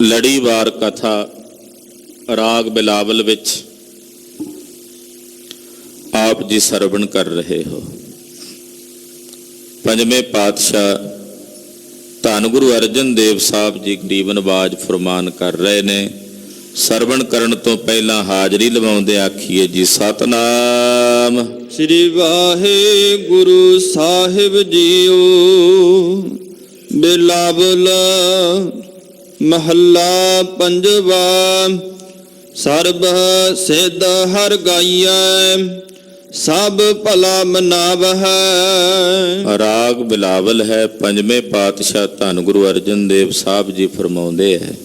ਲੜੀਵਾਰ ਕਥਾ ਰਾਗ ਬਿਲਾਵਲ ਵਿੱਚ ਆਪ ਜੀ ਸਰਵਣ ਕਰ ਰਹੇ ਹੋ। ਪੰਜਵੇਂ ਪਾਤਸ਼ਾਹ ਧੰਨ ਗੁਰੂ ਅਰਜਨ ਦੇਵ ਸਾਹਿਬ ਜੀ ਗਰੀਬ ਨਵਾਜ ਫਰਮਾਨ ਕਰ ਰਹੇ ਨੇ। ਸਰਵਣ ਕਰਨ ਤੋਂ ਪਹਿਲਾਂ ਹਾਜ਼ਰੀ ਲਵਾਉਂਦੇ ਆਖੀਏ ਜੀ ਸਤਨਾਮ ਸ੍ਰੀ ਵਾਹਿਗੁਰੂ ਸਾਹਿਬ ਜੀਓ। ਬਿਲਾਵਲ ਮਹੱਲਾ ਪੰਜਵਾ। ਸਰਬ ਸਿੱਧ ਹਰਿ ਗਾਈਐ ਸਭ ਭਲਾ ਮਨਾਵਹਿ। ਰਾਗ ਬਿਲਾਵਲ ਹੈ। ਪੰਜਵੇਂ ਪਾਤਸ਼ਾਹ ਧੰਨ ਗੁਰੂ ਅਰਜਨ ਦੇਵ ਸਾਹਿਬ ਜੀ ਫਰਮਾਉਂਦੇ ਹੈ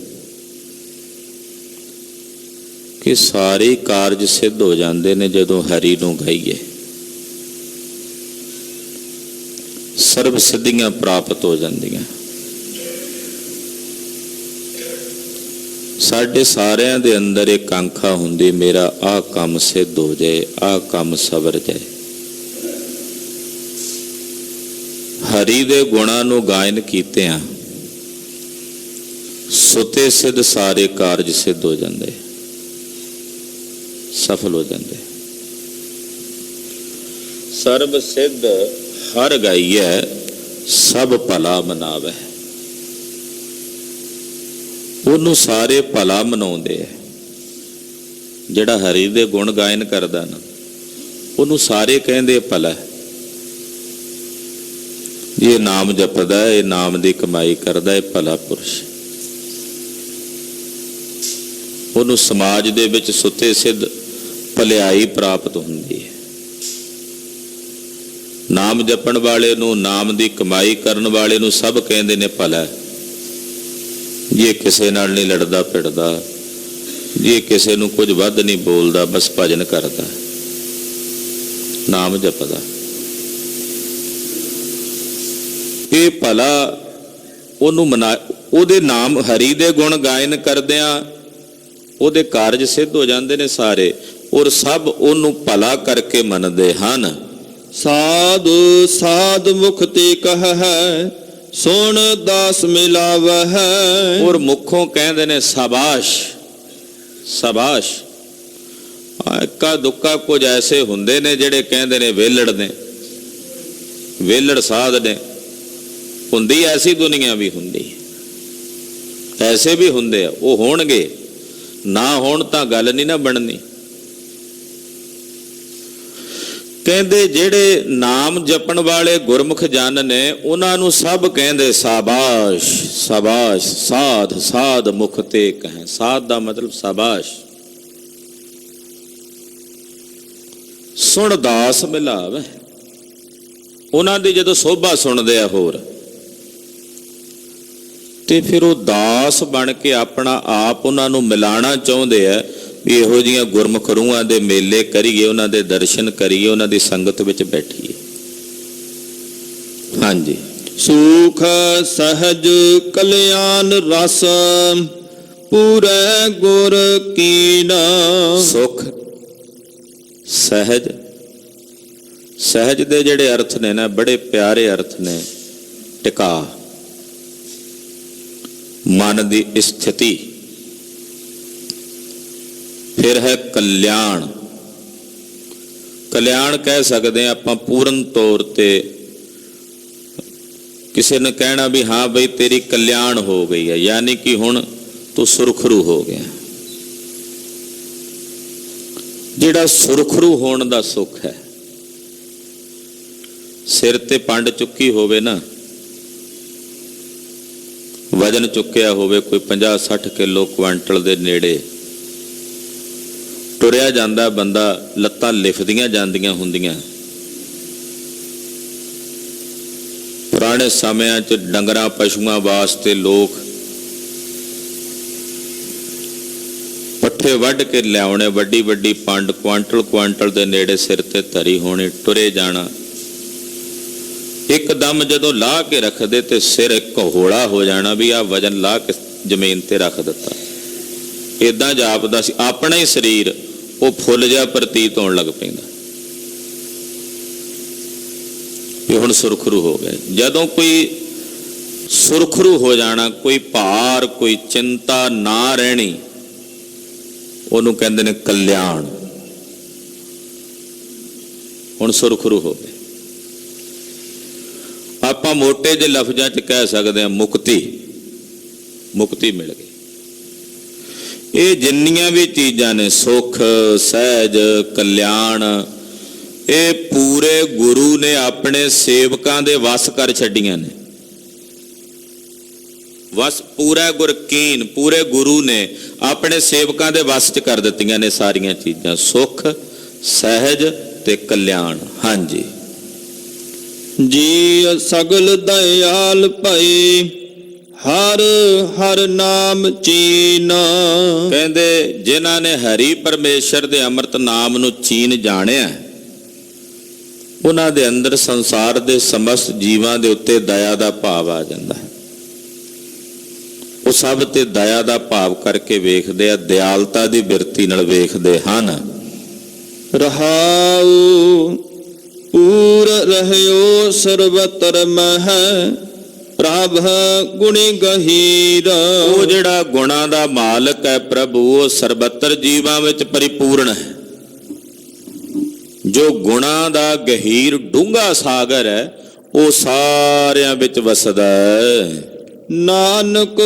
ਕਿ ਸਾਰੇ ਕਾਰਜ ਸਿੱਧ ਹੋ ਜਾਂਦੇ ਨੇ ਜਦੋਂ ਹਰੀ ਨੂੰ ਗਾਈਏ। ਸਰਬ ਸਿੱਧੀਆਂ ਪ੍ਰਾਪਤ ਹੋ ਜਾਂਦੀਆਂ। ਸਾਡੇ ਸਾਰਿਆਂ ਦੇ ਅੰਦਰ ਇੱਕ ਕਾਂਖਾ ਹੁੰਦੀ, ਮੇਰਾ ਆਹ ਕੰਮ ਸਿੱਧ ਹੋ ਜਾਏ, ਆਹ ਕੰਮ ਸਵਰ ਜਾਏ। ਹਰੀ ਦੇ ਗੁਣਾਂ ਨੂੰ ਗਾਇਨ ਕੀਤਿਆਂ ਸੁਤੇ ਸਿੱਧ ਸਾਰੇ ਕਾਰਜ ਸਿੱਧ ਹੋ ਜਾਂਦੇ, ਸਫਲ ਹੋ ਜਾਂਦੇ। ਸਰਬ ਸਿੱਧ ਹਰ ਗਾਈਐ ਸਭ ਭਲਾ ਮਨਾਵੈ। ਉਹਨੂੰ ਸਾਰੇ ਭਲਾ ਮਨਾਉਂਦੇ ਹੈ। ਜਿਹੜਾ ਹਰੀ ਦੇ ਗੁਣ ਗਾਇਨ ਕਰਦਾ ਨਾ, ਉਹਨੂੰ ਸਾਰੇ ਕਹਿੰਦੇ ਭਲਾ। ਇਹ ਨਾਮ ਜਪਦਾ, ਇਹ ਨਾਮ ਦੀ ਕਮਾਈ ਕਰਦਾ, ਇਹ ਭਲਾ ਪੁਰਸ਼। ਉਹਨੂੰ ਸਮਾਜ ਦੇ ਵਿੱਚ ਸੁੱਤੇ ਸਿੱਧ ਭਲਾਈ ਪ੍ਰਾਪਤ ਹੁੰਦੀ ਹੈ। ਨਾਮ ਜਪਣ ਵਾਲੇ ਨੂੰ, ਨਾਮ ਦੀ ਕਮਾਈ ਕਰਨ ਵਾਲੇ ਨੂੰ ਸਭ ਕਹਿੰਦੇ ਨੇ ਭਲਾ। ਜੇ ਕਿਸੇ ਨਾਲ ਨਹੀਂ ਲੜਦਾ ਭਿੜਦਾ, ਜੇ ਕਿਸੇ ਨੂੰ ਕੁਝ ਵੱਧ ਨਹੀਂ ਬੋਲਦਾ, ਬਸ ਭਜਨ ਕਰਦਾ, ਨਾਮ ਜਪਦਾ, ਇਹ ਭਲਾ ਉਹਨੂੰ ਮਨਾ। ਉਹਦੇ ਨਾਮ ਹਰੀ ਦੇ ਗੁਣ ਗਾਇਨ ਕਰਦਿਆਂ ਉਹਦੇ ਕਾਰਜ ਸਿੱਧ ਹੋ ਜਾਂਦੇ ਨੇ ਸਾਰੇ, ਔਰ ਸਭ ਉਹਨੂੰ ਭਲਾ ਕਰਕੇ ਮੰਨਦੇ ਹਨ। ਸਾਧੂ ਸਾਧ ਮੁਖ ਤੇ ਕਹੈ ਸੁਣ ਦਾਸ ਮਿਲਾਵਹਿ। ਔਰ ਮੁਖੋਂ ਕਹਿੰਦੇ ਨੇ ਸ਼ਾਬਾਸ਼ ਸ਼ਾਬਾਸ਼। ਇੱਕਾ ਦੁੱਕਾ ਕੁਝ ਐਸੇ ਹੁੰਦੇ ਨੇ ਜਿਹੜੇ ਕਹਿੰਦੇ ਨੇ ਵੇਲੜ ਨੇ, ਵੇਲੜ ਸਾਧ ਨੇ। ਹੁੰਦੀ ਐਸੀ ਦੁਨੀਆ ਵੀ ਹੁੰਦੀ, ਐਸੇ ਵੀ ਹੁੰਦੇ ਆ। ਉਹ ਹੋਣਗੇ, ਨਾ ਹੋਣ ਤਾਂ ਗੱਲ ਨਹੀਂ ਨਾ ਬਣਨੀ। ਕਹਿੰਦੇ ਜਿਹੜੇ ਨਾਮ ਜਪਣ ਵਾਲੇ ਗੁਰਮੁਖ ਜਨ ਨੇ, ਉਹਨਾਂ ਨੂੰ ਸਭ ਕਹਿੰਦੇ ਸ਼ਾਬਾਸ਼ ਸ਼ਾਬਾਸ਼। ਸਾਧ ਸਾਧ ਮੁਖ ਤੇ ਕਹੈ। ਸਾਧ ਦਾ ਮਤਲਬ ਸ਼ਾਬਾਸ਼। ਸੁਣ ਦਾਸ ਮਿਲਾਵੈ। ਉਹਨਾਂ ਦੀ ਜਦੋਂ ਸੋਭਾ ਸੁਣਦੇ ਆ ਹੋਰ, ਤੇ ਫਿਰ ਉਹ ਦਾਸ ਬਣ ਕੇ ਆਪਣਾ ਆਪ ਉਹਨਾਂ ਨੂੰ ਮਿਲਾਣਾ ਚਾਹੁੰਦੇ ਆ ਵੀ ਇਹੋ ਜਿਹੀਆਂ ਗੁਰਮੁਖ ਰੂਹਾਂ ਦੇ ਮੇਲੇ ਕਰੀਏ, ਉਹਨਾਂ ਦੇ ਦਰਸ਼ਨ ਕਰੀਏ, ਉਹਨਾਂ ਦੀ ਸੰਗਤ ਵਿੱਚ ਬੈਠੀਏ। ਹਾਂਜੀ। ਸੁਖ ਸਹਜ ਕਲਿਆਣ ਰਸ ਪੂਰੇ ਗੁਰ ਕੀਨਾ। ਸੁਖ ਸਹਿਜ, ਸਹਿਜ ਦੇ ਜਿਹੜੇ ਅਰਥ ਨੇ ਨਾ, ਬੜੇ ਪਿਆਰੇ ਅਰਥ ਨੇ। ਟਿਕਾ, ਮਨ ਦੀ ਸਥਿਤੀ। ਫਿਰ ਹੈ ਕਲਿਆਣ। ਕਲਿਆਣ ਕਹਿ ਸਕਦੇ ਹਾਂ ਆਪਾਂ ਪੂਰਨ ਤੌਰ ਤੇ। ਕਿਸੇ ਨੇ ਕਹਿਣਾ ਵੀ ਹਾਂ ਬਈ ਤੇਰੀ ਕਲਿਆਣ ਹੋ ਗਈ ਹੈ, ਯਾਨੀ ਕਿ ਹੁਣ ਤੂੰ ਸੁਰਖਰੂ ਹੋ ਗਿਆ। ਜਿਹੜਾ ਸੁਰਖਰੂ ਹੋਣ ਦਾ ਸੁੱਖ ਹੈ, ਸਿਰ ਤੇ ਪੰਡ ਚੁੱਕੀ ਹੋਵੇ ਨਾ, ਵਜਨ ਚੁੱਕਿਆ ਹੋਵੇ ਕੋਈ 50-60 ਕਿਲੋ ਕੁਆਂਟਲ ਦੇ ਨੇੜੇ, ਤੁਰਿਆ ਜਾਂਦਾ ਬੰਦਾ, ਲੱਤਾਂ ਲਿਫਦੀਆਂ ਜਾਂਦੀਆਂ ਹੁੰਦੀਆਂ। ਪੁਰਾਣੇ ਸਮਿਆਂ 'ਚ ਡੰਗਰਾਂ ਪਸ਼ੂਆਂ ਵਾਸਤੇ ਲੋਕ ਪੱਠੇ ਵੱਢ ਕੇ ਲਿਆਉਣੇ, ਵੱਡੀ ਵੱਡੀ ਪੰਡ ਕੁਆਂਟਲ ਦੇ ਨੇੜੇ ਸਿਰ ਤੇ ਧਰੀ ਹੋਣੀ, ਤੁਰੇ ਜਾਣਾ। ਇੱਕਦਮ ਜਦੋਂ ਲਾਹ ਕੇ ਰੱਖਦੇ ਤੇ ਸਿਰ ਇੱਕ ਹੌਲਾ ਹੋ ਜਾਣਾ ਵੀ ਆਹ ਵਜਨ ਲਾਹ ਕੇ ਜ਼ਮੀਨ ਤੇ ਰੱਖ ਦਿੱਤਾ। ਏਦਾਂ ਜਾਪਦਾ ਸੀ ਆਪਣਾ ਹੀ ਸਰੀਰ ਉਹ ਫੁੱਲ ਜਿਹਾ ਪ੍ਰਤੀਤ ਹੋਣ ਲੱਗ ਪੈਂਦਾ ਵੀ ਹੁਣ ਸੁਰਖਰੂ ਹੋ ਗਏ। ਜਦੋਂ ਕੋਈ ਸੁਰਖਰੂ ਹੋ ਜਾਣਾ, ਕੋਈ ਭਾਰ ਕੋਈ ਚਿੰਤਾ ਨਾ ਰਹਿਣੀ, ਉਹਨੂੰ ਕਹਿੰਦੇ ਨੇ ਕਲਿਆਣ। ਹੁਣ ਸੁਰਖਰੂ ਹੋ ਗਏ। ਆਪਾਂ ਮੋਟੇ ਜਿਹੇ ਲਫ਼ਜ਼ਾਂ 'ਚ ਕਹਿ ਸਕਦੇ ਹਾਂ ਮੁਕਤੀ, ਮੁਕਤੀ ਮਿਲ ਗਈ। ਇਹ ਜਿੰਨੀਆਂ ਵੀ ਚੀਜ਼ਾਂ ਨੇ, ਸੁੱਖ, ਸਹਿਜ, ਕਲਿਆਣ, ਇਹ ਪੂਰੇ ਗੁਰੂ ਨੇ ਆਪਣੇ ਸੇਵਕਾਂ ਦੇ ਵਸ ਕਰ ਛੱਡੀਆਂ ਨੇ। ਵਸ ਪੂਰਾ ਗੁਰਕੀਨ, ਪੂਰੇ ਗੁਰੂ ਨੇ ਆਪਣੇ ਸੇਵਕਾਂ ਦੇ ਵਸ 'ਚ ਕਰ ਦਿੱਤੀਆਂ ਨੇ ਸਾਰੀਆਂ ਚੀਜ਼ਾਂ, ਸੁੱਖ, ਸਹਿਜ ਤੇ ਕਲਿਆਣ। ਹਾਂਜੀ। ਜੀ ਸਗਲ ਦਇਆਲ ਭਈ, ਹਰ ਹਰ ਨਾਮ ਚੀਨਾ। ਕਹਿੰਦੇ ਜਿਨ੍ਹਾਂ ਨੇ ਹਰੀ ਪਰਮੇਸ਼ਰ ਦੇ ਅੰਮ੍ਰਿਤ ਨਾਮ ਨੂੰ ਚੀਨ ਜਾਣਿਆ, ਉਹਨਾਂ ਦੇ ਅੰਦਰ ਸੰਸਾਰ ਦੇ ਸਮਸਤ ਜੀਵਾਂ ਦੇ ਉੱਤੇ ਦਇਆ ਦਾ ਭਾਵ ਆ ਜਾਂਦਾ ਹੈ। ਉਹ ਸਭ ਤੇ ਦਇਆ ਦਾ ਭਾਵ ਕਰਕੇ ਵੇਖਦੇ ਆ, ਦਿਆਲਤਾ ਦੀ ਬਿਰਤੀ ਨਾਲ ਵੇਖਦੇ ਹਨ। ਰਹਾਉ ਪੂਰ ਰਹਿਓ ਸਰਬਤਰ ਮਹਿ, ਪ੍ਰਭ ਗੁਣੀ ਗਹੀਰ। ਉਹ ਜਿਹੜਾ ਗੁਣਾਂ ਦਾ ਮਾਲਕ ਹੈ ਪ੍ਰਭੂ, ਉਹ ਸਰਬੱਤਰ ਜੀਵਾਂ ਵਿੱਚ ਪਰਿਪੂਰਨ ਹੈ। ਜੋ ਗੁਣਾਂ ਦਾ ਗਹੀਰ ਡੂੰਘਾ ਸਾਗਰ ਹੈ, ਉਹ ਸਾਰਿਆਂ ਵਿੱਚ ਵਸਦਾ ਹੈ। ਨਾਨਕ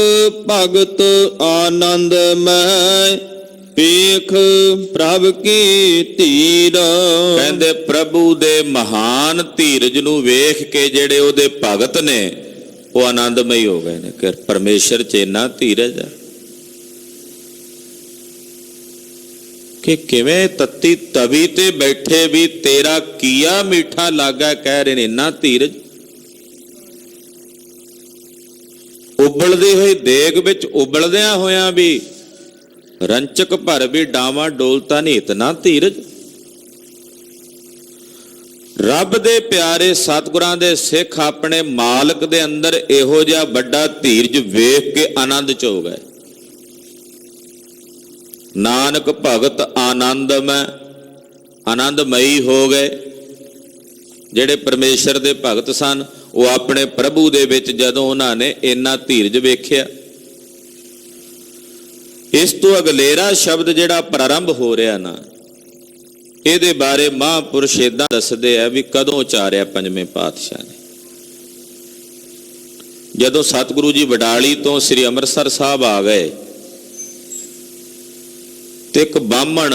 ਭਗਤ ਆਨੰਦਮੈ, ਵੇਖ ਪ੍ਰਭ ਕੀ ਧੀਰ। ਕਹਿੰਦੇ ਪ੍ਰਭੂ ਦੇ ਮਹਾਨ ਧੀਰਜ ਨੂੰ ਵੇਖ ਕੇ ਜਿਹੜੇ ਉਹਦੇ ਭਗਤ ਨੇ ਉਹ ਆਨੰਦਮਈ ਹੋ ਗਏ ਨੇ ਕਿ ਪਰਮੇਸ਼ਰ 'ਚ ਇੰਨਾ ਧੀਰਜ ਹੈ ਕਿ ਕਿਵੇਂ ਤੱਤੀ ਤਵੀ ਤੇ ਬੈਠੇ ਵੀ ਤੇਰਾ ਕੀਆ ਮੀਠਾ ਲਾਗਾ, ਕਹਿ ਰਹੇ ਨੇ ਇੰਨਾ ਧੀਰਜ। ਉਬਲਦੀ ਹੋਈ ਦੇਗ ਵਿੱਚ ਉਬਲਦਿਆਂ ਹੋਇਆਂ ਵੀ ਰੰਚਕ ਭਰ ਵੀ ਡਾਵਾਂ ਡੋਲਤਾ ਨਹੀਂ, ਇਤਨਾ ਧੀਰਜ। ਰੱਬ ਦੇ ਪਿਆਰੇ ਸਤਿਗੁਰਾਂ ਦੇ ਸਿੱਖ ਆਪਣੇ ਮਾਲਕ ਦੇ ਅੰਦਰ ਇਹੋ ਜਿਹਾ ਵੱਡਾ ਧੀਰਜ ਵੇਖ ਕੇ ਆਨੰਦ 'ਚ ਹੋ ਗਏ। ਨਾਨਕ ਭਗਤ ਆਨੰਦਮੈ, ਆਨੰਦਮਈ ਹੋ ਗਏ। ਜਿਹੜੇ ਪਰਮੇਸ਼ਰ ਦੇ ਭਗਤ ਸਨ, ਉਹ ਆਪਣੇ ਪ੍ਰਭੂ ਦੇ ਵਿੱਚ ਜਦੋਂ ਉਹਨਾਂ ਨੇ ਇੰਨਾ ਧੀਰਜ ਵੇਖਿਆ। ਇਸ ਤੋਂ ਅਗਲੇਰਾ ਸ਼ਬਦ ਜਿਹੜਾ ਪ੍ਰਾਰੰਭ ਹੋ ਰਿਹਾ ਨਾ, ਇਹਦੇ ਬਾਰੇ ਮਹਾਂਪੁਰਸ਼ ਏਦਾਂ ਦੱਸਦੇ ਆ ਵੀ ਕਦੋਂ ਉਚਾਰਿਆ ਪੰਜਵੇਂ ਪਾਤਸ਼ਾਹ ਨੇ। ਜਦੋਂ ਸਤਿਗੁਰੂ ਜੀ ਵਡਾਲੀ ਤੋਂ ਸ੍ਰੀ ਅੰਮ੍ਰਿਤਸਰ ਸਾਹਿਬ ਆ ਗਏ ਤੇ ਇੱਕ ਬਾਹਮਣ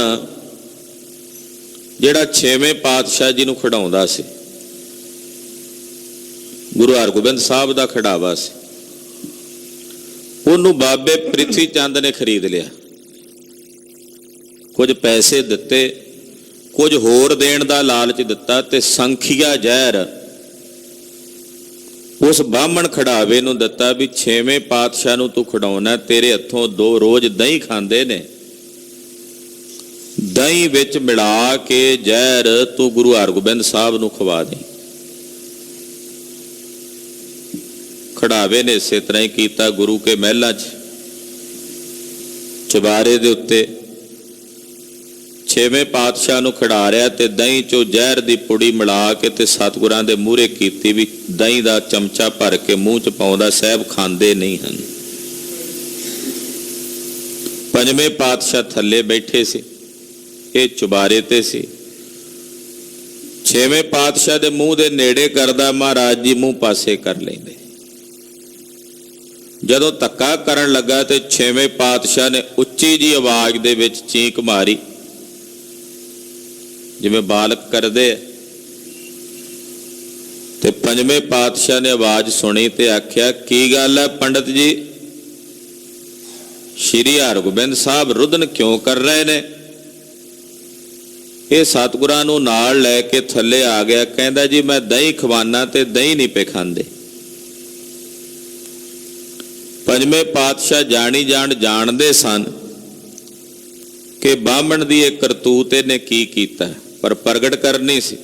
ਜਿਹੜਾ ਛੇਵੇਂ ਪਾਤਸ਼ਾਹ ਜੀ ਨੂੰ ਖਿਡਾਉਂਦਾ ਸੀ, ਗੁਰੂ ਹਰਗੋਬਿੰਦ ਸਾਹਿਬ ਦਾ ਖਿਡਾਵਾ ਸੀ, ਉਹਨੂੰ ਬਾਬੇ ਪ੍ਰਿਥੀ ਚੰਦ ਨੇ ਖਰੀਦ ਲਿਆ। ਕੁਝ ਪੈਸੇ ਦਿੱਤੇ, ਕੁਝ ਹੋਰ ਦੇਣ ਦਾ ਲਾਲਚ ਦਿੱਤਾ ਤੇ ਸੰਖੀਆ ਜ਼ਹਿਰ ਉਸ ਬਾਹਮਣ ਖਿਡਾਵੇ ਨੂੰ ਦਿੱਤਾ ਵੀ ਛੇਵੇਂ ਪਾਤਸ਼ਾਹ ਨੂੰ ਤੂੰ ਖਿਡਾਉਣਾ, ਤੇਰੇ ਹੱਥੋਂ 2 ਰੋਜ਼ ਦਹੀਂ ਖਾਂਦੇ ਨੇ, ਦਹੀਂ ਵਿੱਚ ਮਿਲਾ ਕੇ ਜ਼ਹਿਰ ਤੂੰ ਗੁਰੂ ਹਰਗੋਬਿੰਦ ਸਾਹਿਬ ਨੂੰ ਖਵਾ ਦੇ। ਖਿਡਾਵੇ ਨੇ ਇਸੇ ਤਰ੍ਹਾਂ ਹੀ ਕੀਤਾ। ਗੁਰੂ ਕੇ ਮਹਿਲਾਂ 'ਚ ਚੁਬਾਰੇ ਦੇ ਉੱਤੇ ਛੇਵੇਂ ਪਾਤਸ਼ਾਹ ਨੂੰ ਖਿਡਾ ਰਿਹਾ ਤੇ ਦਹੀਂ 'ਚੋਂ ਜ਼ਹਿਰ ਦੀ ਪੁੜੀ ਮਿਲਾ ਕੇ ਤੇ ਸਤਿਗੁਰਾਂ ਦੇ ਮੂਹਰੇ ਕੀਤੀ ਵੀ ਦਹੀਂ ਦਾ ਚਮਚਾ ਭਰ ਕੇ ਮੂੰਹ 'ਚ ਪਾਉਂਦਾ, ਸਾਹਿਬ ਖਾਂਦੇ ਨਹੀਂ ਹਨ। ਪੰਜਵੇਂ ਪਾਤਸ਼ਾਹ ਥੱਲੇ ਬੈਠੇ ਸੀ, ਇਹ ਚੁਬਾਰੇ ਤੇ ਸੀ। ਛੇਵੇਂ ਪਾਤਸ਼ਾਹ ਦੇ ਮੂੰਹ ਦੇ ਨੇੜੇ ਕਰਦਾ, ਮਹਾਰਾਜ ਜੀ ਮੂੰਹ ਪਾਸੇ ਕਰ ਲੈਂਦੇ। ਜਦੋਂ ਧੱਕਾ ਕਰਨ ਲੱਗਾ ਤੇ ਛੇਵੇਂ ਪਾਤਸ਼ਾਹ ਨੇ ਉੱਚੀ ਜੀ ਆਵਾਜ਼ ਦੇ ਵਿੱਚ ਚੀਕ ਮਾਰੀ, ਜਿਵੇਂ ਬਾਲਕ ਕਰਦੇ। ਤੇ ਪੰਜਵੇਂ ਪਾਤਸ਼ਾਹ ਨੇ ਆਵਾਜ਼ ਸੁਣੀ ਤੇ ਆਖਿਆ, ਕੀ ਗੱਲ ਹੈ ਪੰਡਤ ਜੀ, ਸ਼੍ਰੀ ਹਰਗੋਬਿੰਦ ਸਾਹਿਬ ਰੁਦਨ ਕਿਉਂ ਕਰ ਰਹੇ ਨੇ? ਇਹ ਸਤਿਗੁਰਾਂ ਨੂੰ ਨਾਲ ਲੈ ਕੇ ਥੱਲੇ ਆ ਗਿਆ। ਕਹਿੰਦਾ ਜੀ ਮੈਂ ਦਹੀਂ ਖਵਾਨਾ ਤੇ ਦਹੀਂ ਨਹੀਂ ਪੇ ਖਾਂਦੇ। ਪੰਜਵੇਂ ਪਾਤਸ਼ਾਹ ਜਾਣੀ ਜਾਣਦੇ ਸਨ ਕਿ ਬਾਹਮਣ ਦੀ ਇਹ ਕਰਤੂਤ ਇਹਨੇ ਕੀ ਕੀਤਾ, ਪਰ ਪ੍ਰਗਟ ਕਰਨੀ ਸੀ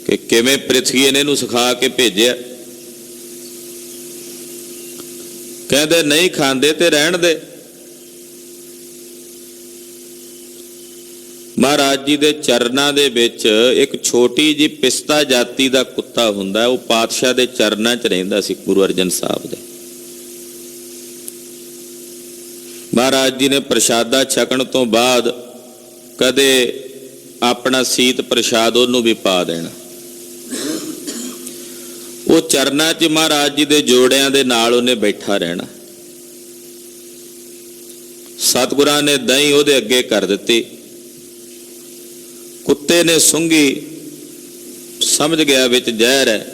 ਕਿ ਕਿਵੇਂ ਪ੍ਰਿਥਵੀ ਨੇ ਇਹਨੂੰ ਸਿਖਾ ਕੇ ਭੇਜਿਆ। ਕਹਿੰਦੇ ਨਹੀਂ ਖਾਂਦੇ ਤੇ ਰਹਿਣ ਦੇ। ਮਹਾਰਾਜ ਜੀ ਦੇ ਚਰਨਾਂ ਦੇ ਵਿੱਚ ਇੱਕ ਛੋਟੀ ਜਿਹੀ ਪਿਸਤਾ ਜਾਤੀ ਦਾ ਕੁੱਤਾ ਹੁੰਦਾ, ਉਹ ਪਾਤਸ਼ਾਹ ਦੇ ਚਰਨਾਂ 'ਚ ਰਹਿੰਦਾ ਸੀ, ਗੁਰੂ ਅਰਜਨ ਸਾਹਿਬ ਦੇ। ਮਹਾਰਾਜ ਜੀ ਨੇ ਪ੍ਰਸ਼ਾਦਾ ਛਕਣ ਤੋਂ ਬਾਅਦ ਕਦੇ ਆਪਣਾ ਸੀਤ ਪ੍ਰਸ਼ਾਦ ਉਹਨੂੰ ਵੀ ਪਾ ਦੇਣਾ। ਉਹ ਚਰਨਾਂ 'ਚ ਮਹਾਰਾਜ ਜੀ ਦੇ ਜੋੜਿਆਂ ਦੇ ਨਾਲ ਉਹਨੇ ਬੈਠਾ ਰਹਿਣਾ। ਸਤਿਗੁਰਾਂ ਨੇ ਦਹੀਂ ਉਹਦੇ ਅੱਗੇ ਕਰ ਦਿੱਤੀ। ਕੁੱਤੇ ਨੇ ਸੁੰਘੀ, ਸਮਝ ਗਿਆ ਵਿੱਚ ਜ਼ਹਿਰ ਹੈ।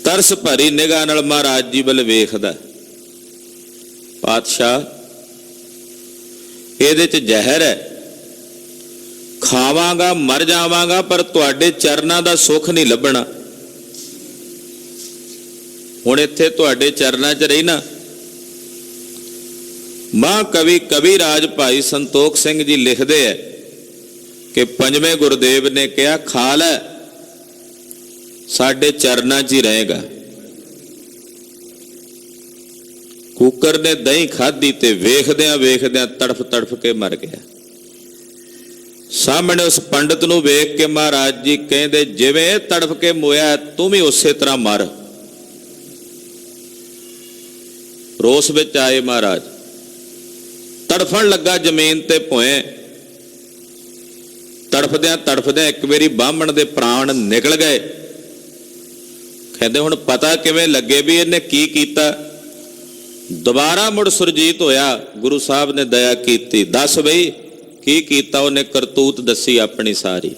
ਤਰਸ ਭਰੀ ਨਿਗਾਹ ਨਾਲ ਮਹਾਰਾਜ ਜੀ ਵੱਲ ਵੇਖਦਾ, ਪਾਤਸ਼ਾਹ ਇਹਦੇ 'ਚ ਜ਼ਹਿਰ ਹੈ, ਖਾਵਾਂਗਾ ਮਰ ਜਾਵਾਂਗਾ, ਪਰ ਤੁਹਾਡੇ ਚਰਨਾਂ ਦਾ ਸੁੱਖ ਨਹੀਂ ਲੱਭਣਾ। ਹੁਣ ਇੱਥੇ ਤੁਹਾਡੇ ਚਰਨਾਂ 'ਚ ਰਹਿਣਾ। ਮਹਾਂਕਵੀ ਕਵੀਰਾਜ ਭਾਈ ਸੰਤੋਖ ਸਿੰਘ ਜੀ ਲਿਖਦੇ ਹੈ ਕਿ ਪੰਜਵੇਂ ਗੁਰਦੇਵ ਨੇ ਕਿਹਾ, ਖਾ ਲੈ, ਸਾਡੇ ਚਰਨਾਂ 'ਚ ਹੀ ਰਹੇਗਾ। ਕੁੱਕਰ ਨੇ ਦਹੀਂ ਖਾਧੀ ਤੇ ਵੇਖਦਿਆਂ ਵੇਖਦਿਆਂ ਤੜਫ ਤੜਫ ਕੇ ਮਰ ਗਿਆ। ਸਾਹਮਣੇ ਉਸ ਪੰਡਤ ਨੂੰ ਵੇਖ ਕੇ ਮਹਾਰਾਜ ਜੀ ਕਹਿੰਦੇ, ਜਿਵੇਂ ਇਹ ਤੜਫ ਕੇ ਮੋਇਆ ਤੂੰ ਵੀ ਉਸੇ ਤਰ੍ਹਾਂ ਮਰ। ਰੋਸ ਵਿੱਚ ਆਏ ਮਹਾਰਾਜ, ਤੜਫਣ ਲੱਗਾ ਜ਼ਮੀਨ ਤੇ ਭੋਏ। ਤੜਫਦਿਆਂ ਤੜਫਦਿਆਂ ਇੱਕ ਵਾਰੀ ਬਾਹਮਣ ਦੇ ਪ੍ਰਾਣ ਨਿਕਲ ਗਏ। ਕਹਿੰਦੇ ਹੁਣ ਪਤਾ ਕਿਵੇਂ ਲੱਗੇ ਵੀ ਇਹਨੇ ਕੀ ਕੀਤਾ। ਦੁਬਾਰਾ ਮੁੜ ਸੁਰਜੀਤ ਹੋਇਆ, ਗੁਰੂ ਸਾਹਿਬ ਨੇ ਦਇਆ ਕੀਤੀ, ਦੱਸ ਬਈ ਕੀ ਕੀਤਾ। ਉਹਨੇ ਕਰਤੂਤ ਦੱਸੀ ਆਪਣੀ ਸਾਰੀ।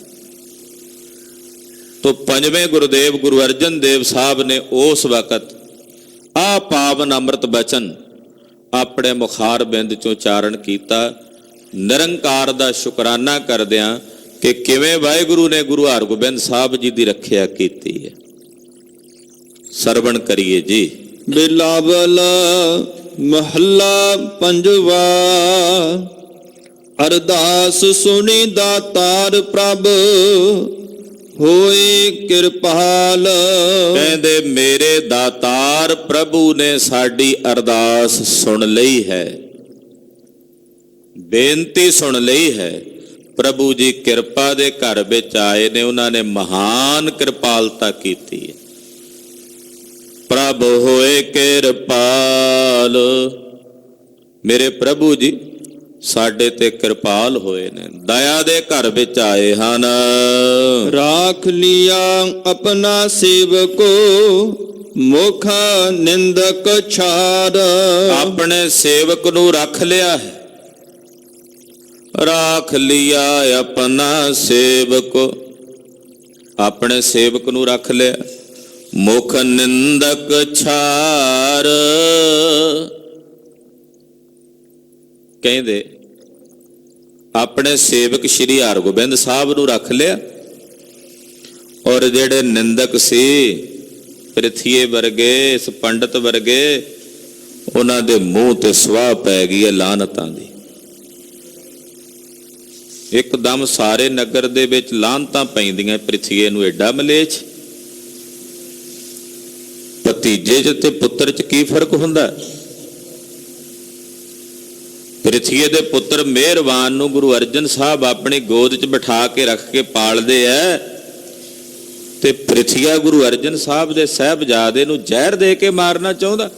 ਤੋ ਪੰਜਵੇਂ ਗੁਰਦੇਵ ਗੁਰੂ ਅਰਜਨ ਦੇਵ ਸਾਹਿਬ ਨੇ ਉਸ ਵਕਤ ਆ ਪਾਵਨ ਅੰਮ੍ਰਿਤ ਬਚਨ ਆਪਣੇ ਮੁਖਾਰ ਬਿੰਦ ਚੋਂ ਉਚਾਰਨ ਕੀਤਾ, ਨਿਰੰਕਾਰ ਦਾ ਸ਼ੁਕਰਾਨਾ ਕਰਦਿਆਂ ਕਿ ਕਿਵੇਂ ਵਾਹਿਗੁਰੂ ਨੇ ਗੁਰੂ ਹਰਗੋਬਿੰਦ ਸਾਹਿਬ ਜੀ ਦੀ ਰੱਖਿਆ ਕੀਤੀ ਹੈ। ਸਰਵਣ ਕਰੀਏ ਜੀ। ਬਿਲਾਵਲ ਮਹੱਲਾ ਪੰਜਵਾ। ਅਰਦਾਸ ਸੁਣੀ ਦਾਤਾਰ ਪ੍ਰਭ, ਹੋਏ ਕਿਰਪਾਲ। ਕਹਿੰਦੇ ਮੇਰੇ ਦਾਤਾਰ ਪ੍ਰਭੂ ਨੇ ਸਾਡੀ ਅਰਦਾਸ ਸੁਣ ਲਈ ਹੈ, ਬੇਨਤੀ ਸੁਣ ਲਈ ਹੈ। ਪ੍ਰਭੂ ਜੀ ਕਿਰਪਾ ਦੇ ਘਰ ਵਿੱਚ ਆਏ ਨੇ, ਉਹਨਾਂ ਨੇ ਮਹਾਨ ਕਿਰਪਾਲਤਾ ਕੀਤੀ ਹੈ। ਪ੍ਰਭ ਹੋਏ ਕਿਰਪਾਲ, ਮੇਰੇ ਪ੍ਰਭੂ ਜੀ ਸਾਡੇ ਤੇ ਕਿਰਪਾਲ ਹੋਏ ਨੇ, ਦਇਆ ਦੇ ਘਰ ਵਿੱਚ ਆਏ ਹਨ। ਰਾਖ ਲਿਆ ਆਪਣਾ ਸੇਵਕੋ, ਮੁਖ ਨਿੰਦਕ ਛਾੜ। ਆਪਣੇ ਸੇਵਕ ਨੂੰ ਰੱਖ ਲਿਆ ਹੈ, ਰਾਖ ਲਿਆ ਆਪਣਾ ਸੇਵਕ, ਆਪਣੇ ਸੇਵਕ ਨੂੰ ਰੱਖ ਲਿਆ। ਮੁਖ ਨਿੰਦਕ ਛਾੜ, ਕਹਿੰਦੇ ਆਪਣੇ ਸੇਵਕ ਸ਼੍ਰੀ ਹਰਗੋਬਿੰਦ ਸਾਹਿਬ ਨੂੰ ਰੱਖ ਲਿਆ। ਔਰ ਜਿਹੜੇ ਨਿੰਦਕ ਸੀ ਪ੍ਰਿਥੀਏ ਵਰਗੇ, ਇਸ ਪੰਡਤ ਵਰਗੇ, ਉਹਨਾਂ ਦੇ ਮੂੰਹ ਤੇ ਸਵਾਹ ਪੈ ਗਈ ਹੈ ਲਾਹਨਤਾਂ ਦੀ। ਇੱਕਦਮ ਸਾਰੇ ਨਗਰ ਦੇ ਵਿੱਚ ਲਾਹਨਤਾਂ ਪੈਂਦੀਆਂ ਪ੍ਰਿਥੀਏ ਨੂੰ। ਐਡਾ ਮਲੇਛ, ਭਤੀਜੇ 'ਚ ਤੇ ਪੁੱਤਰ 'ਚ ਕੀ ਫਰਕ ਹੁੰਦਾ। ਪ੍ਰਿਥੀਏ ਦੇ ਪੁੱਤਰ ਮਿਹਰਬਾਨ ਨੂੰ ਗੁਰੂ ਅਰਜਨ ਸਾਹਿਬ ਆਪਣੀ ਗੋਦ 'ਚ ਬਿਠਾ ਕੇ ਰੱਖ ਕੇ ਪਾਲਦੇ ਐ, ਤੇ ਪ੍ਰਿਥੀਆ ਗੁਰੂ ਅਰਜਨ ਸਾਹਿਬ ਦੇ ਸਾਹਿਬਜ਼ਾਦੇ ਨੂੰ ਜ਼ਹਿਰ ਦੇ ਕੇ ਮਾਰਨਾ ਚਾਹੁੰਦਾ।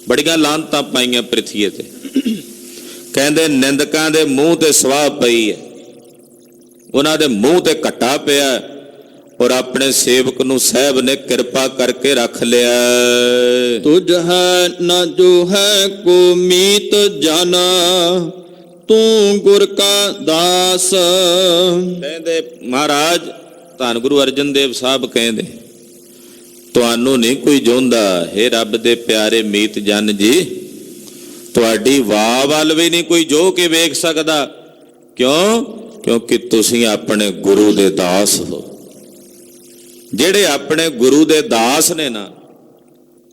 ਬੜੀਆਂ ਲਾਹਨਤਾਂ ਪਾਈਆਂ ਪ੍ਰਿਥੀਏ ਤੇ। ਕਹਿੰਦੇ ਨਿੰਦਕਾਂ ਦੇ ਮੂੰਹ ਤੇ ਸਵਾਹ ਪਈ ਹੈ, ਉਹਨਾਂ ਦੇ ਮੂੰਹ ਤੇ ਘੱਟਾ ਪਿਆ। ਔਰ ਆਪਣੇ ਸੇਵਕ ਨੂੰ ਸਾਹਿਬ ਨੇ ਕਿਰਪਾ ਕਰਕੇ ਰੱਖ ਲਿਆ। ਤੁਝ ਹੈ ਨਾ ਜੋ ਹੈ ਕੋ ਮੀਤ ਜਾਨਾ, ਤੂੰ ਗੁਰ ਕਾ ਦਾਸ। ਕਹਿੰਦੇ ਮਹਾਰਾਜ ਧੰਨ ਗੁਰੂ ਅਰਜਨ ਦੇਵ ਸਾਹਿਬ ਕਹਿੰਦੇ, ਤੁਹਾਨੂੰ ਨਹੀਂ ਕੋਈ ਚਾਹੁੰਦਾ। ਹੇ ਰੱਬ ਦੇ ਪਿਆਰੇ ਮੀਤ ਜਨ ਜੀ, ਤੁਹਾਡੀ ਵਾਹ ਵੱਲ ਵੀ ਨਹੀਂ ਕੋਈ ਜੋ ਕੇ ਵੇਖ ਸਕਦਾ। ਕਿਉਂ? ਕਿਉਂਕਿ ਤੁਸੀਂ ਆਪਣੇ ਗੁਰੂ ਦੇ ਦਾਸ ਹੋ। ਜਿਹੜੇ ਆਪਣੇ ਗੁਰੂ ਦੇ ਦਾਸ ਨੇ ਨਾ,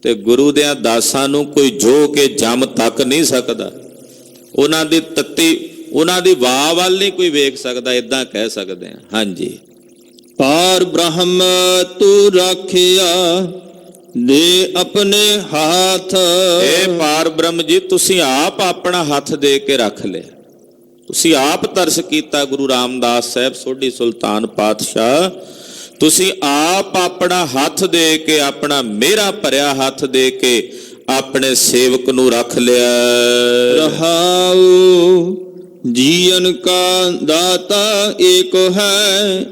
ਤੇ ਗੁਰੂ ਦੇ ਦਾਸਾਂ ਨੂੰ ਕੋਈ ਜੋ ਕੇ ਜਮ ਤੱਕ ਨਹੀਂ ਸਕਦਾ। ਉਹਨਾਂ ਦੀ ਤੱਤੀ, ਉਹਨਾਂ ਦੀ ਵਾਹ ਵੱਲ ਨਹੀਂ ਕੋਈ ਵੇਖ ਸਕਦਾ, ਇਦਾਂ ਕਹਿ ਸਕਦੇ ਹਾਂ। ਹਾਂਜੀ। ਪਾਰ ਬ੍ਰਹਮ ਤੂੰ ਰਾਖਿਆ ਦੇ ਆਪਣੇ ਹੱਥ। ਇਹ ਪਾਰ ਬ੍ਰਹਮ ਜੀ ਤੁਸੀਂ ਆਪ ਆਪਣਾ ਹੱਥ ਦੇ ਕੇ ਰੱਖ ਲਿਆ। ਤੁਸੀਂ ਆਪ ਤਰਸ ਕੀਤਾ ਗੁਰੂ ਰਾਮਦਾਸ ਸਾਹਿਬ ਸੋਢੀ ਸੁਲਤਾਨ ਪਾਤਸ਼ਾਹ, ਤੁਸੀਂ ਆਪ ਆਪਣਾ ਹੱਥ ਦੇ ਕੇ, ਆਪਣਾ ਮਿਹਰਾ ਭਰਿਆ ਹੱਥ ਦੇ ਕੇ ਆਪਣੇ ਸੇਵਕ ਨੂੰ ਰੱਖ ਲਿਆ। ਰਹਾਉ ਜੀਵਨ ਕਾ ਦਾਤਾ ਏਕ ਹੈ,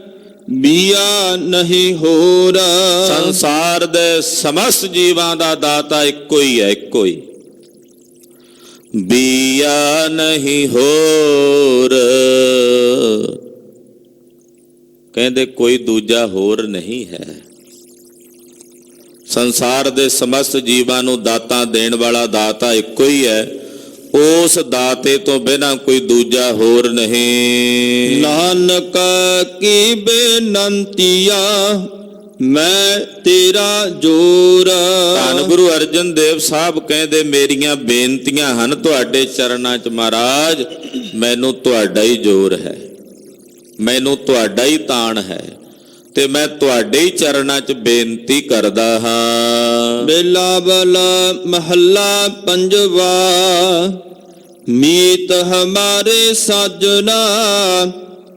ਬੀਆ ਨਹੀਂ ਹੋਰ। ਸੰਸਾਰ ਦੇ ਸਮਸਤ ਜੀਵਾਂ ਦਾ ਦਾਤਾ ਇੱਕੋ ਹੀ ਹੈ, ਇੱਕੋ ਹੀ, ਬੀਆ ਨਹੀਂ ਹੋਰ। ਕਹਿੰਦੇ ਕੋਈ ਦੂਜਾ ਹੋਰ ਨਹੀਂ ਹੈ। ਸੰਸਾਰ ਦੇ ਸਮਸਤ ਜੀਵਾਂ ਨੂੰ ਦਾਤਾਂ ਦੇਣ ਵਾਲਾ ਦਾਤਾ ਇੱਕੋ ਹੀ ਹੈ, ਉਸ ਦਾਤੇ ਤੋਂ ਬਿਨਾਂ ਕੋਈ ਦੂਜਾ ਹੋਰ ਨਹੀਂ। ਨਾਨਕ ਕੀ ਬੇਨੰਤੀਆ ਮੈਂ ਤੇਰਾ ਜੋਰ। ਧੰਨ ਗੁਰੂ ਅਰਜਨ ਦੇਵ ਸਾਹਿਬ ਕਹਿੰਦੇ ਮੇਰੀਆਂ ਬੇਨਤੀਆਂ ਹਨ ਤੁਹਾਡੇ ਚਰਨਾਂ 'ਚ ਮਹਾਰਾਜ, ਮੈਨੂੰ ਤੁਹਾਡਾ ਹੀ ਜ਼ੋਰ ਹੈ, ਮੈਨੂੰ ਤੁਹਾਡਾ ਹੀ ਤਾਣ ਹੈ, ਤੇ ਮੈਂ ਤੁਹਾਡੇ ਹੀ ਚਰਨਾਂ 'ਚ ਬੇਨਤੀ ਕਰਦਾ ਹਾਂ। ਬਿਲਾਵਲ ਮਹੱਲਾ ਪੰਜਵਾ। ਮੀਤ ਹਮਾਰੇ ਸਾਜਨਾ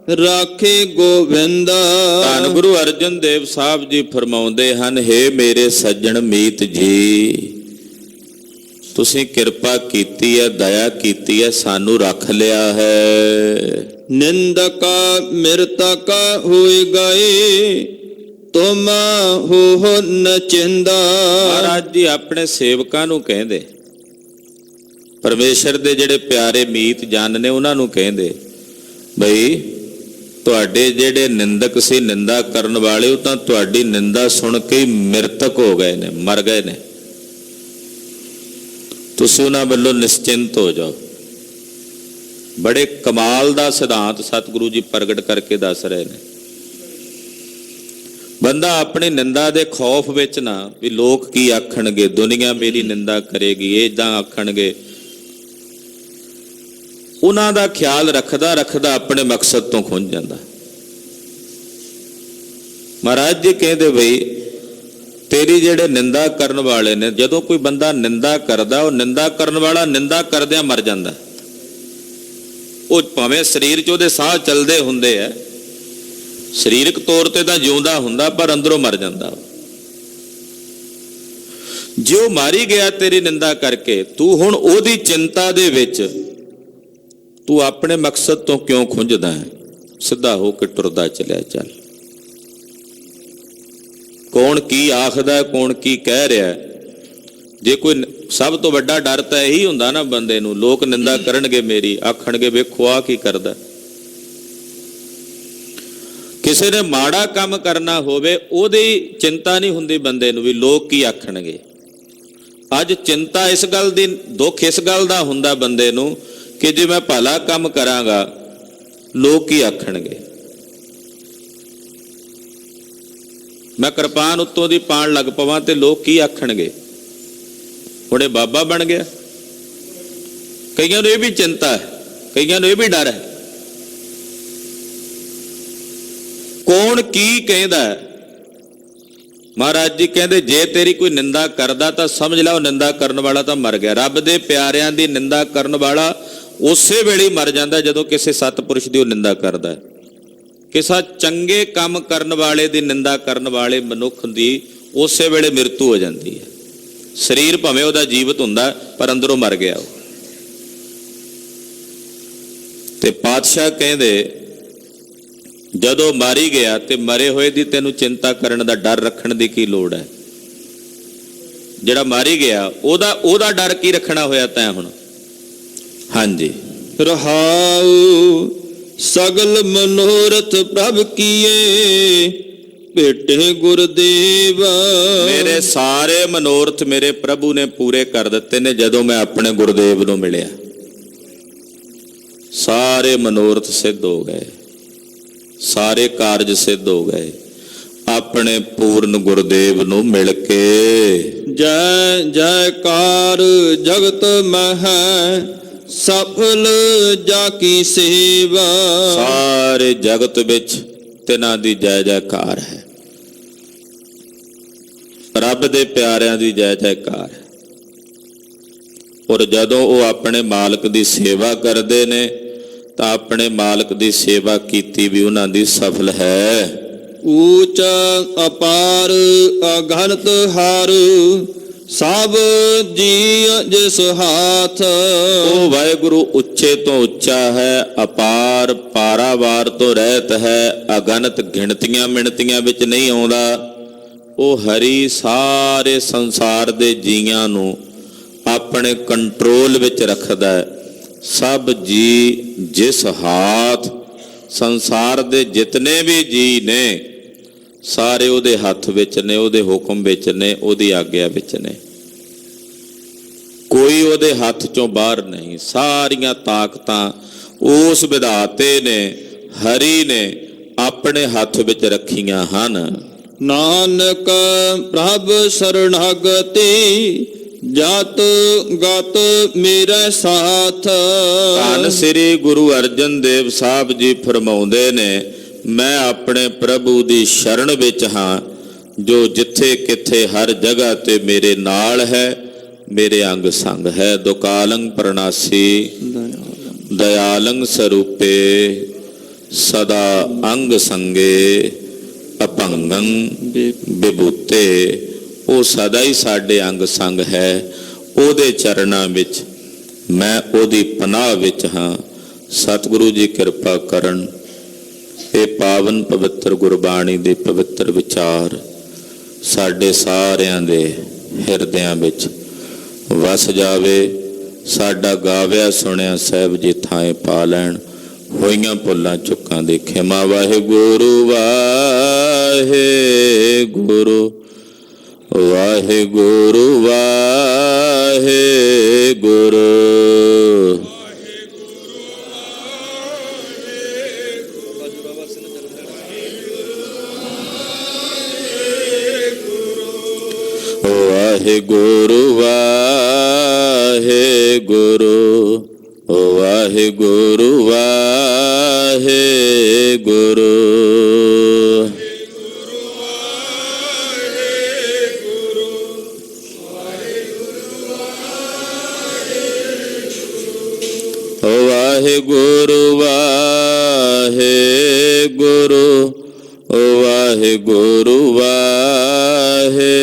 ਰਾਖੇ ਗੋਬਿੰਦ। ਧੰਨ ਗੁਰੂ ਅਰਜਨ ਦੇਵ ਸਾਹਿਬ ਜੀ ਫਰਮਾਉਂਦੇ ਹਨ, ਹੇ ਮੇਰੇ ਸੱਜਣ ਮੀਤ ਜੀ, ਤੁਸੀਂ ਕਿਰਪਾ ਕੀਤੀ ਹੈ, ਦਇਆ ਕੀਤੀ ਹੈ, ਸਾਨੂੰ ਰੱਖ ਲਿਆ ਹੈ। ਨਿੰਦਕ ਮਿਰਤਕ ਹੋਏ ਗਏ, ਤੁਮ ਹੋ ਨਚਿੰਦਾ। ਮਹਾਰਾਜ ਜੀ ਆਪਣੇ ਸੇਵਕਾਂ ਨੂੰ ਕਹਿੰਦੇ, ਪਰਮੇਸ਼ਰ ਦੇ ਜਿਹੜੇ ਪਿਆਰੇ ਮੀਤ ਜਨ ਨੇ ਉਹਨਾਂ ਨੂੰ ਕਹਿੰਦੇ, ਬਈ ਤੁਹਾਡੇ ਜਿਹੜੇ ਨਿੰਦਕ ਸੀ, ਨਿੰਦਾ ਕਰਨ ਵਾਲੇ, ਉਹ ਤਾਂ ਤੁਹਾਡੀ ਨਿੰਦਾ ਸੁਣ ਕੇ ਹੀ ਮਿਰਤਕ ਹੋ ਗਏ ਨੇ, ਮਰ ਗਏ ਨੇ। ਤੁਸੀਂ ਉਹਨਾਂ ਵੱਲੋਂ ਨਿਸ਼ਚਿੰਤ ਹੋ ਜਾਓ। ਬੜੇ ਕਮਾਲ ਦਾ ਸਿਧਾਂਤ ਸਤਿਗੁਰੂ ਜੀ ਪ੍ਰਗਟ ਕਰਕੇ ਦੱਸ ਰਹੇ ਨੇ। ਬੰਦਾ ਆਪਣੀ ਨਿੰਦਾ ਦੇ ਖੌਫ ਵਿੱਚ ਨਾ, ਵੀ ਲੋਕ ਕੀ ਆਖਣਗੇ, ਦੁਨੀਆ ਮੇਰੀ ਨਿੰਦਾ ਕਰੇਗੀ, ਇਹ ਇਦਾਂ ਆਖਣਗੇ, ਉਹਨਾਂ ਦਾ ਖਿਆਲ ਰੱਖਦਾ ਰੱਖਦਾ ਆਪਣੇ ਮਕਸਦ ਤੋਂ ਖੁੰਝ ਜਾਂਦਾ। ਮਹਾਰਾਜ ਜੀ ਕਹਿੰਦੇ ਬਈ ਤੇਰੀ ਜਿਹੜੇ ਨਿੰਦਾ ਕਰਨ ਵਾਲੇ ਨੇ, ਜਦੋਂ ਕੋਈ ਬੰਦਾ ਨਿੰਦਾ ਕਰਦਾ, ਉਹ ਨਿੰਦਾ ਕਰਨ ਵਾਲਾ ਨਿੰਦਾ ਕਰਦਿਆਂ ਮਰ ਜਾਂਦਾ। ਉਹ ਭਾਵੇਂ ਸਰੀਰ 'ਚ ਉਹਦੇ ਸਾਹ ਚੱਲਦੇ ਹੁੰਦੇ ਆ, ਸਰੀਰਕ ਤੌਰ ਤੇ ਤਾਂ ਜਿਉਂਦਾ ਹੁੰਦਾ, ਪਰ ਅੰਦਰੋਂ ਮਰ ਜਾਂਦਾ। ਜੇ ਉਹ ਮਾਰੀ ਗਿਆ ਤੇਰੀ ਨਿੰਦਾ ਕਰਕੇ, ਤੂੰ ਹੁਣ ਉਹਦੀ ਚਿੰਤਾ ਦੇ ਵਿੱਚ ਤੂੰ ਆਪਣੇ ਮਕਸਦ ਤੋਂ ਕਿਉਂ ਖੁੰਝਦਾ ਹੈ? ਸਿੱਧਾ ਹੋ ਕੇ ਟੁਰਦਾ ਚਲਿਆ ਚੱਲ। ਕੌਣ ਕੀ ਆਖਦਾ, ਕੌਣ ਕੀ ਕਹਿ ਰਿਹਾ? ਜੇ ਕੋਈ, ਸਭ ਤੋਂ ਵੱਡਾ ਡਰ ਤਾਂ ਇਹੀ ਹੁੰਦਾ ਨਾ ਬੰਦੇ ਨੂੰ, ਲੋਕ ਨਿੰਦਾ ਕਰਨਗੇ ਮੇਰੀ, ਆਖਣਗੇ ਵੇਖੋ ਆ ਕੀ ਕਰਦਾ। ਕਿਸੇ ਨੇ ਮਾੜਾ ਕੰਮ ਕਰਨਾ ਹੋਵੇ, ਉਹਦੀ ਚਿੰਤਾ ਨਹੀਂ ਹੁੰਦੀ ਬੰਦੇ ਨੂੰ ਵੀ ਲੋਕ ਕੀ ਆਖਣਗੇ। ਅੱਜ ਚਿੰਤਾ ਇਸ ਗੱਲ ਦੀ, ਦੁੱਖ ਇਸ ਗੱਲ ਦਾ ਹੁੰਦਾ ਬੰਦੇ ਨੂੰ ਕਿ ਜੇ ਮੈਂ ਭਲਾ ਕੰਮ ਕਰਾਂਗਾ ਲੋਕ ਕੀ ਆਖਣਗੇ। ਮੈਂ ਕਿਰਪਾਨ ਉੱਤੋਂ ਦੀ ਪਾਣ ਲੱਗ ਪਵਾਂ ਤੇ ਲੋਕ ਕੀ ਆਖਣਗੇ। ਹੁਣੇ ਬਾਬਾ ਬਣ ਗਿਆ। ਕਈਆਂ ਨੂੰ ਇਹ ਵੀ ਚਿੰਤਾ ਹੈ, ਕਈਆਂ ਨੂੰ ਇਹ ਵੀ ਡਰ ਹੈ, ਕੌਣ ਕੀ ਕਹਿੰਦਾ। ਮਹਾਰਾਜ ਜੀ ਕਹਿੰਦੇ ਜੇ ਤੇਰੀ ਕੋਈ ਨਿੰਦਾ ਕਰਦਾ ਤਾਂ ਸਮਝ ਲੈ ਉਹ ਨਿੰਦਾ ਕਰਨ ਵਾਲਾ ਤਾਂ ਮਰ ਗਿਆ। ਰੱਬ ਦੇ ਪਿਆਰਿਆਂ ਦੀ ਨਿੰਦਾ ਕਰਨ ਵਾਲਾ ਉਸੇ ਵੇਲੇ ਮਰ ਜਾਂਦਾ ਜਦੋਂ ਕਿਸੇ ਸਤਿਪੁਰਸ਼ ਦੀ ਉਹ ਨਿੰਦਾ ਕਰਦਾ ਹੈ। ਕਿਸੇ ਚੰਗੇ ਕੰਮ ਕਰਨ ਵਾਲੇ ਦੀ ਨਿੰਦਾ ਕਰਨ ਵਾਲੇ ਮਨੁੱਖ ਦੀ ਉਸੇ ਵੇਲੇ ਮ੍ਰਿਤੂ ਹੋ ਜਾਂਦੀ ਹੈ। ਸਰੀਰ ਭਾਵੇਂ ਉਹਦਾ ਜੀਵਤ ਹੁੰਦਾ, ਪਰ ਅੰਦਰੋਂ ਮਰ ਗਿਆ ਉਹ। ਤੇ ਪਾਤਸ਼ਾਹ ਕਹਿੰਦੇ ਜਦੋਂ ਮਾਰੀ ਗਿਆ ਤੇ ਮਰੇ ਹੋਏ ਦੀ ਤੈਨੂੰ ਚਿੰਤਾ ਕਰਨ ਦਾ, ਡਰ ਰੱਖਣ ਦੀ ਕੀ ਲੋੜ ਹੈ? ਜਿਹੜਾ ਮਾਰੀ ਗਿਆ ਉਹਦਾ ਡਰ ਕੀ ਰੱਖਣਾ ਹੋਇਆ ਤੈਂ ਹੁਣ? ਹਾਂਜੀ। ਰਹਾਉ ਸਗਲ ਮਨੋਰਥ ਪ੍ਰਭ ਕੀਏ, ਭੇਟੇ ਗੁਰਦੇਵ। ਮੇਰੇ ਸਾਰੇ ਮਨੋਰਥ ਮੇਰੇ ਪ੍ਰਭੂ ਨੇ ਪੂਰੇ ਕਰ ਦਿੱਤੇ ਨੇ ਜਦੋਂ ਮੈਂ ਆਪਣੇ ਗੁਰਦੇਵ ਨੂੰ ਮਿਲਿਆ। ਸਾਰੇ ਮਨੋਰਥ ਸਿੱਧ ਹੋ ਗਏ, ਸਾਰੇ ਕਾਰਜ ਸਿੱਧ ਹੋ ਗਏ ਆਪਣੇ ਪੂਰਨ ਗੁਰਦੇਵ ਨੂੰ ਮਿਲ ਕੇ। ਜੈ ਜੈਕਾਰ ਜਗਤ ਮਹਿ ਸਫਲ ਜਾ ਕੀ ਸੇਵਾ। ਸਾਰੇ ਜਗਤ ਵਿੱਚ ਤਿਨਾਂ ਦੀ ਜੈ ਜੈਕਾਰ ਹੈ, ਰੱਬ ਦੇ ਪਿਆਰਿਆਂ ਦੀ ਜੈ ਜੈਕਾਰ ਹੈ। ਔਰ ਜਦੋਂ ਉਹ ਆਪਣੇ ਮਾਲਕ ਦੀ ਸੇਵਾ ਕਰਦੇ ਨੇ ਤਾਂ ਆਪਣੇ ਮਾਲਕ ਦੀ ਸੇਵਾ ਕੀਤੀ ਵੀ ਉਹਨਾਂ ਦੀ ਸਫਲ ਹੈ। ਊਚ ਅਪਾਰ ਅਗਨਤ ਹਾਰ ਸਭ ਜੀ ਜਿਸ ਹਾਥ। ਉਹ ਵਾਹਿਗੁਰੂ ਉੱਚੇ ਤੋਂ ਉੱਚਾ ਹੈ, ਅਪਾਰ ਪਾਰਾਵਾਰ ਤੋਂ ਰਹਿਤ ਹੈ, ਅਗਨਤ ਗਿਣਤੀਆਂ ਮਿਣਤੀਆਂ ਵਿੱਚ ਨਹੀਂ ਆਉਂਦਾ। ਉਹ ਹਰੀ ਸਾਰੇ ਸੰਸਾਰ ਦੇ ਜੀਆਂ ਨੂੰ ਆਪਣੇ ਕੰਟਰੋਲ ਵਿੱਚ ਰੱਖਦਾ ਹੈ। ਸਭ ਜੀ ਜਿਸ ਹਾਥ, ਸੰਸਾਰ ਦੇ ਜਿਤਨੇ ਵੀ ਜੀ ਨੇ ਸਾਰੇ ਉਹਦੇ ਹੱਥ ਵਿੱਚ ਨੇ, ਉਹਦੇ ਹੁਕਮ ਵਿੱਚ ਨੇ, ਉਹਦੀ ਆਗਿਆ ਵਿੱਚ ਨੇ। ਕੋਈ ਉਹਦੇ ਹੱਥ ਚੋਂ ਬਾਹਰ ਨਹੀਂ। ਸਾਰੀਆਂ ਤਾਕਤਾਂ ਉਸ ਵਿਧਾਤੇ ਨੇ, ਹਰੀ ਨੇ ਆਪਣੇ ਹੱਥ ਵਿੱਚ ਰੱਖੀਆਂ ਹਨ। ਨਾਨਕ ਪ੍ਰਭ ਸਰਣਾਗਤੀ ਜਤ ਗਤ ਮੇਰੇ ਸਾਥ। ਧੰਨ ਸ੍ਰੀ ਗੁਰੂ ਅਰਜਨ ਦੇਵ ਸਾਹਿਬ ਜੀ ਫਰਮਾਉਂਦੇ ਨੇ, ਮੈਂ ਆਪਣੇ ਪ੍ਰਭੂ ਦੀ ਸ਼ਰਨ ਵਿੱਚ ਹਾਂ, ਜੋ ਜਿੱਥੇ ਕਿੱਥੇ ਹਰ ਜਗ੍ਹਾ ਤੇ ਮੇਰੇ ਨਾਲ ਹੈ, ਮੇਰੇ ਅੰਗ ਸੰਗ ਹੈ। ਦੁਕਾਲੰ ਪ੍ਰਣਾਸੀ ਦਇਆਲੰ ਸਰੂਪੇ ਸਦਾ ਅੰਗ ਸੰਗੇ ਅਪੰਗੰ ਵਿਭੂਤੇ। ਉਹ ਸਦਾ ਹੀ ਸਾਡੇ ਅੰਗ ਸੰਗ ਹੈ। ਉਹਦੇ ਚਰਨਾਂ ਵਿੱਚ ਮੈਂ ਉਹਦੀ ਪਨਾਹ ਵਿੱਚ ਹਾਂ। ਸਤਿਗੁਰੂ ਜੀ ਕਿਰਪਾ ਕਰਨ, ਇਹ ਪਾਵਨ ਪਵਿੱਤਰ ਗੁਰਬਾਣੀ ਦੇ ਪਵਿੱਤਰ ਵਿਚਾਰ ਸਾਡੇ ਸਾਰਿਆਂ ਦੇ ਹਿਰਦਿਆਂ ਵਿੱਚ ਵਸ ਜਾਵੇ। ਸਾਡਾ ਗਾਵਿਆ ਸੁਣਿਆ ਸਾਹਿਬ ਜੀ ਥਾਂ ਪਾ ਲੈਣ। ਹੋਈਆਂ ਭੁੱਲਾਂ ਚੁੱਕਾਂ ਦੀ ਖਿਮਾ। ਵਾਹਿਗੁਰੂ ਵਾਹਿਗੁਰੂ ਵਾਹਿਗੁਰੂ ਵਾਹਿਗੁਰੂ। ਵਾਹਿਗੁਰੂ ਵਾਹਿਗੁਰੂ ਵਾਹਿਗੁਰੂ ਵਾਹਿਗੁਰੂ। ਵਾਹਿਗੁਰੂ ਵਾਹਿਗੁਰੂ ਵਾਹਿਗੁਰੂ ਵਾਹਿਗੁਰੂ।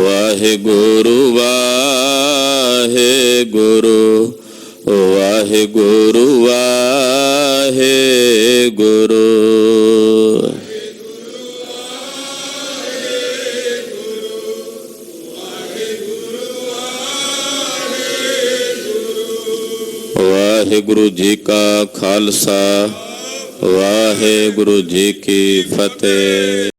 ਵਾਹਿਗੁਰੂ ਵਾਹਿਗੁਰੂ ਵਾਹਿਗੁਰੂ ਵਾਹਿਗੁਰੂ। ਵਾਹਿਗੁਰੂ ਜੀ ਕਾ ਖਾਲਸਾ, ਵਾਹਿਗੁਰੂ ਜੀ ਕੀ ਫਤਿਹ।